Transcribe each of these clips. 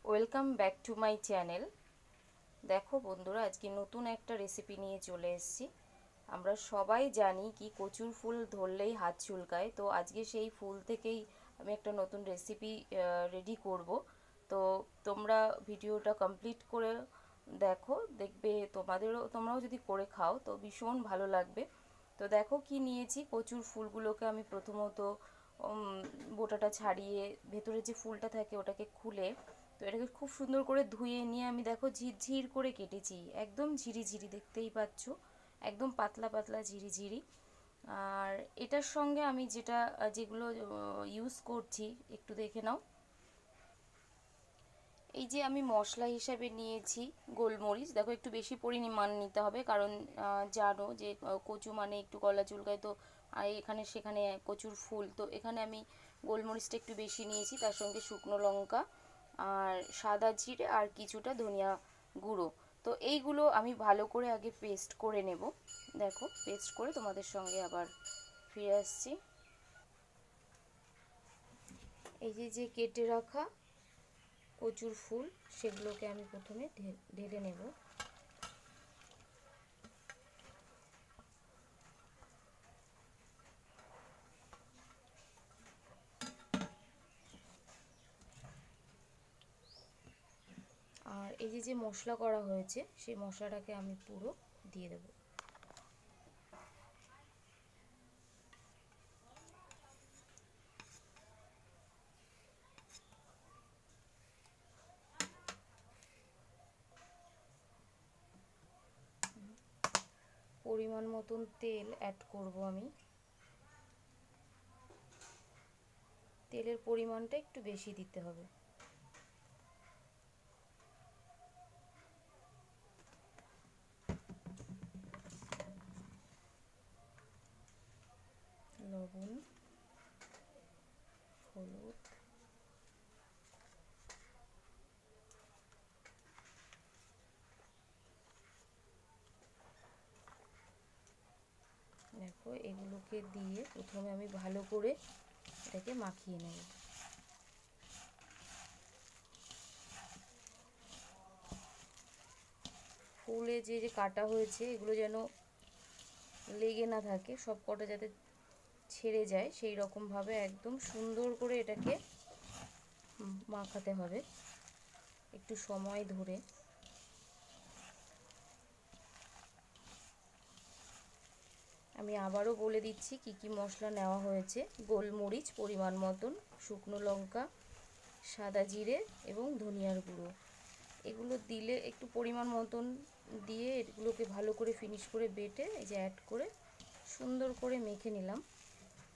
Welcome back to my channel. দেখো বন্ধুরা, আজকে নতুন একটা রেসিপি নিয়ে চলে এসেছি। আমরা সবাই জানি কি কচুর ফুল ধরলেই হাত চুলকায়, তো আজকে সেই ফুল থেকেই আমি একটা নতুন রেসিপি রেডি করব। তো তোমরা ভিডিওটা কমপ্লিট করে দেখো, দেখবে তোমরাও যদি করে খাও তো ভীষণ ভালো লাগবে। তো দেখো কি নিয়েছি। কচুর ফুলগুলোকে আমি প্রথমত বোটাটা ছাড়িয়ে ভেতরে যে ফুলটা থাকে ওটাকে খুলে, তো এটাকে খুব সুন্দর করে ধুয়ে নিয়ে আমি দেখো ঝিরঝির করে কেটেছি, একদম ঝিরিঝিরি, দেখতেই পাচ্ছ, একদম পাতলা পাতলা ঝিরিঝিরি। আর এটার সঙ্গে আমি যেগুলো ইউজ করছি একটু দেখে নাও। এই যে আমি মশলা হিসাবে নিয়েছি গোলমরিচ, দেখো একটু বেশি পরিমাণ নিতে হবে, কারণ জানো যে কচু মানে একটু গলা চুলকায়, তো আর এখানে সেখানে কচুর ফুল, তো এখানে আমি গোলমরিচটা একটু বেশি নিয়েছি, তার সঙ্গে শুকনো লঙ্কা আর সাদা জিরে আর কিছুটা ধনিয়া গুঁড়ো। তো এইগুলো আমি ভালো করে আগে পেস্ট করে নেব। দেখো পেস্ট করে তোমাদের সঙ্গে আবার ফিরে আসছি। এই যে কেটে রাখা কচুর ফুল, সেগুলোকে আমি প্রথমে ঢেলে নেব। আর এই যে মশলা করা হয়েছে সেই মশলাটাকে আমি পুরো দিয়ে দেব। পরিমাণ মতন তেল অ্যাড করব আমি। তেলের পরিমাণটা একটু বেশি দিতে হবে। লবণ, হলুদ, দেখো এগুলোকে দিয়ে প্রথমে আমি ভালো করে এটাকে মাখিয়ে নেব। ফুলে যে কাটা হয়েছে এগুলো যেন লেগে না থাকে, সব কটা যাতে ছেড়ে যায় সেই রকমভাবে একদম সুন্দর করে এটাকে মাখাতে হবে একটু সময় ধরে। আমি আবারও বলে দিচ্ছি কি কি মশলা নেওয়া হয়েছে। গোলমরিচ পরিমাণ মতন, শুকনো লঙ্কা, সাদা জিরে এবং ধনিয়ার গুঁড়ো। এগুলো দিলে একটু পরিমাণ মতন দিয়ে এগুলোকে ভালো করে ফিনিশ করে বেটে এই যে অ্যাড করে সুন্দর করে মেখে নিলাম।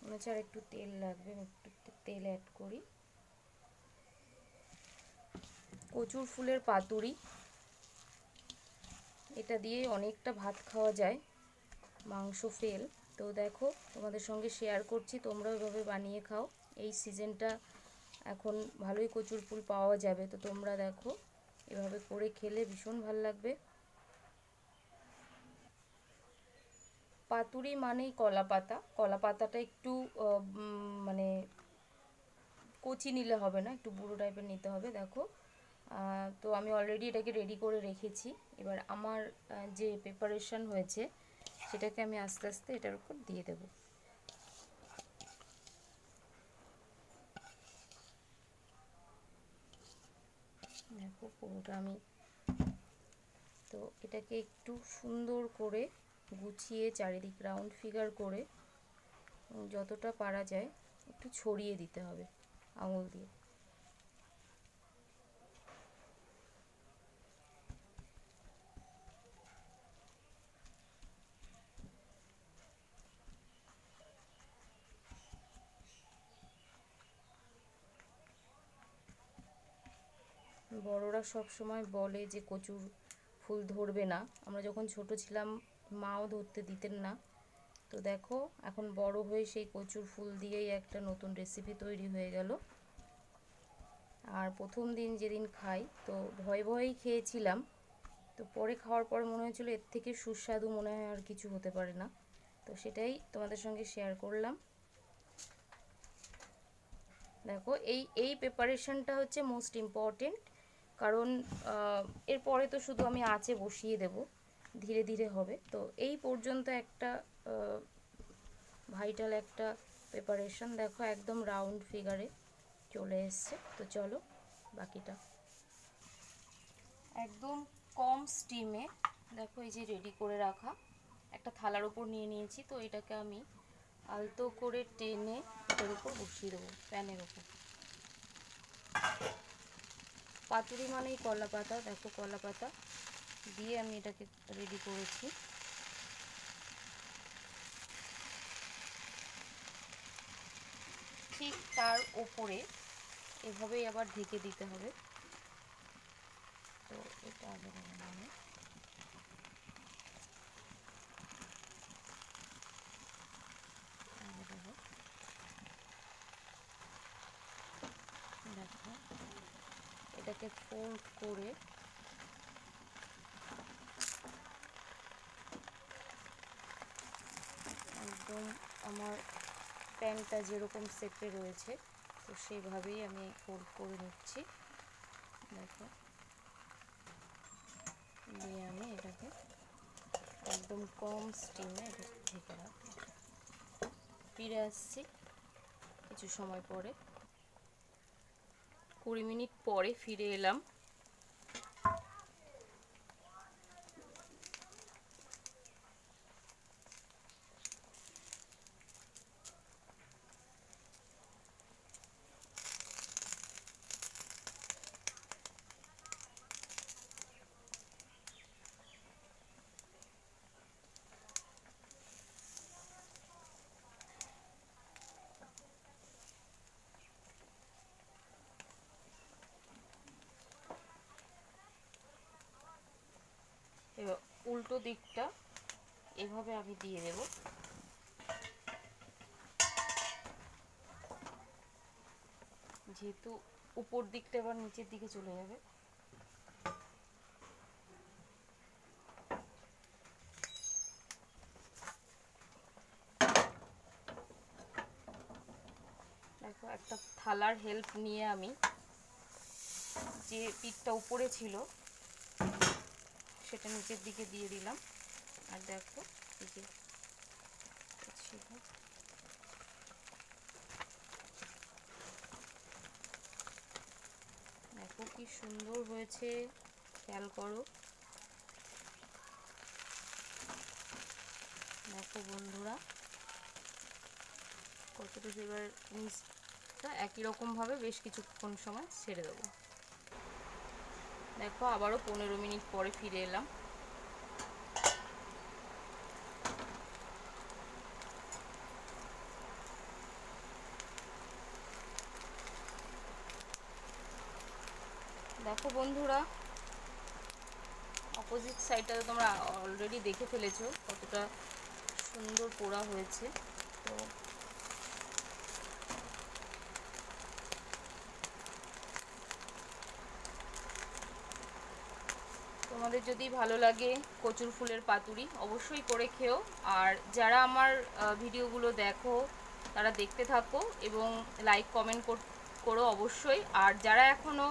মনে হচ্ছে আর একটু তেল লাগবে, একটু তেল অ্যাড করি। কচুর ফুলের পাতুরি, এটা দিয়ে অনেকটা ভাত খাওয়া যায়, মাংস ফেল। তো দেখো তোমাদের সঙ্গে শেয়ার করছি, তোমরাও এভাবে বানিয়ে খাও। এই সিজনটা এখন ভালোই কচুর ফুল পাওয়া যাবে, তো তোমরা দেখো এভাবে করে খেলে ভীষণ ভালো লাগবে। পাতুরি মানেই কলা পাতা, কলা পাতাটা একটু মানে কচি নিলে হবে না, একটু বুড়ো টাইপের নিতে হবে। দেখো তো আমি অলরেডি এটাকে রেডি করে রেখেছি। এবার আমার যে প্রিপারেশন হয়েছে সেটাকে আমি আস্তে আস্তে এটার উপর দিয়ে দেব। দেখো পুরোটা আমি, তো এটাকে একটু সুন্দর করে গুছিয়ে চারিদিক রাউন্ড ফিগার করে যতটা পারা যায় একটু ছড়িয়ে দিতে হবে আঙুল দিয়ে। বড়রা সব সময় বলে যে কচুর ফুল ধরবে না, আমরা যখন ছোট ছিলাম মাও ধরতে দিতেন না। তো দেখো এখন বড় হয়ে সেই কচুর ফুল দিয়েই একটা নতুন রেসিপি তৈরি হয়ে গেল। আর প্রথম দিন যেদিন খাই তো ভয়ে ভয়েই খেয়েছিলাম, তো পরে খাওয়ার পর মনে হয়েছিল এর থেকে সুস্বাদু মনে হয় আর কিছু হতে পারে না। তো সেটাই তোমাদের সঙ্গে শেয়ার করলাম। দেখো এই এই প্রিপারেশনটা হচ্ছে মোস্ট ইম্পর্টেন্ট। কারণ এরপরে তো শুধু আমি আঁচে বসিয়ে দেব, ধীরে ধীরে হবে। তো এই পর্যন্ত একটা ভাইটাল একটা প্রিপারেশন। দেখো একদম রাউন্ড ফিগারে চলে এসছে। তো চলো বাকিটা একদম কম স্টিমে দেখো এই যে রেডি করে রাখা একটা থালার উপর নিয়ে নিয়েছি। তো এটাকে আমি আলতো করে টেনে এটার উপর বসিয়ে দেবো, প্যানের উপর। পাতুরি মানেই কলা পাতা, দেখো কলা পাতা দিয়ে আমি এটাকে রেডি করেছি। ঠিক তার উপরে এভাবেই আবার ঢেকে দিতে হবে। তো এটা আগে মানে দেখো এটাকে ফোল্ড করে একদম আমার প্যানটা যেরকম সেটে রয়েছে তো সেইভাবেই আমি ফোল্ড করে নিচ্ছি। দেখো দিয়ে আমি এটাকে একদম কম স্টিমে এটা ঢেকে রাখবো। ফিরে আসছি কিছু সময় পরে, 20 মিনিট পরে ফিরে এলাম। এবার উল্টো দিকটা এভাবে আমি দিয়ে দেব। যেহেতু উপর দিকটা এবার নিচের দিকে চলে যাবে, দেখো একটা থালার হেল্প নিয়ে আমি যে পিঠটা উপরে ছিল সেটা নিচের দিকে দিয়ে দিলাম। আর দেখো এই যে দেখো কি সুন্দর হয়েছে, খেয়াল করো। দেখো বন্ধুরা কতটা, এবার নিচটা একই রকম ভাবে বেশ কিছুক্ষণ সময় ছেড়ে দেবো। দেখো আবারও 15 মিনিট পরে ফিরে এলাম। দেখো বন্ধুরা অপোজিট সাইডটা তোমরা অলরেডি দেখে ফেলেছো কতটা সুন্দর পোড়া হয়েছে। তো তোমাদের যদি ভালো লাগে কচুর ফুলের পাতুরি অবশ্যই করে খেও। আর যারা আমার ভিডিওগুলো দেখো তারা দেখতে থাকো এবং লাইক কমেন্ট করো অবশ্যই। আর যারা এখনও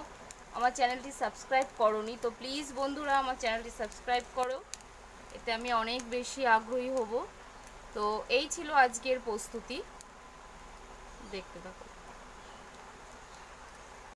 আমার চ্যানেলটি সাবস্ক্রাইব করোনি তো প্লিজ বন্ধুরা আমার চ্যানেলটি সাবস্ক্রাইব করো, এতে আমি অনেক বেশি আগ্রহী হব। তো এই ছিল আজকের প্রস্তুতি, দেখতে থাকো।